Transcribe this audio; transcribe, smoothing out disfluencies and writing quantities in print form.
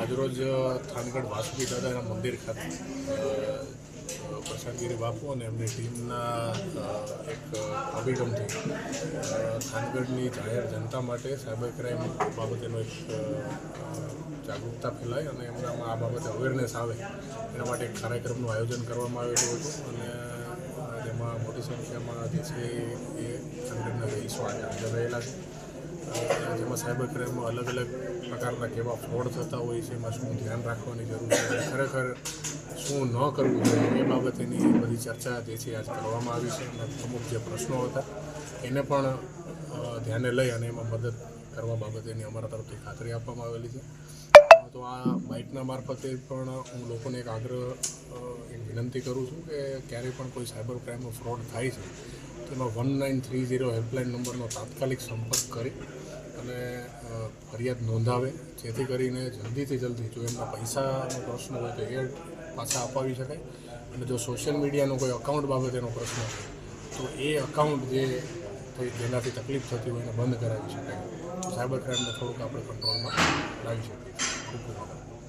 આજરોજ થાનગઢ વાસુકી દાદાના મંદિર ખાતે પ્રશાંતગીરી બાપુ અને એમની ટીમના એક અભિગમથી થાનગઢની જાહેર જનતા માટે સાયબર ક્રાઇમ બાબતેનો એક જાગૃતતા ફેલાય અને એમનામાં આ બાબતે અવેરનેસ આવે એના માટે એક કાર્યક્રમનું આયોજન કરવામાં આવેલું હતું અને જેમાં મોટી સંખ્યામાં જે છે એ થાનગઢના રહીશો હાજર રહેલા છે. જેમાં સાયબર ક્રાઇમમાં અલગ અલગ પ્રકારના કેવા ફ્રોડ થતા હોય છે, એમાં શું ધ્યાન રાખવાની જરૂર છે, ખરેખર શું ન કરવું જોઈએ એ બાબતેની બધી ચર્ચા જે છે આજ કરવામાં આવી છે. અને અમુક જે પ્રશ્નો હતા એને પણ ધ્યાને લઈ અને એમાં મદદ કરવા બાબતેની અમારા તરફથી ખાતરી આપવામાં આવેલી છે. તો આ બાઇકના મારફતે પણ હું લોકોને એક એક વિનંતી કરું છું કે ક્યારેય પણ કોઈ સાયબર ક્રાઇમનો ફ્રોડ થાય છે તો એમાં 1930 હેલ્પલાઇન નંબરનો તાત્કાલિક સંપર્ક કરી અને ફરિયાદ નોંધાવે, જેથી કરીને જલ્દીથી જલ્દી જો એમના પૈસાનો પ્રશ્ન હોય તો એ પાછા અપાવી શકાય અને જો સોશિયલ મીડિયાનો કોઈ અકાઉન્ટ બાબતેનો પ્રશ્ન હોય તો એ અકાઉન્ટ જેનાથી તકલીફ થતી હોય એને બંધ કરાવી શકાય. સાયબર ક્રાઇમને થોડુંક આપણે કંટ્રોલમાં લાવી શકીએ. ખૂબ ખૂબ આભાર.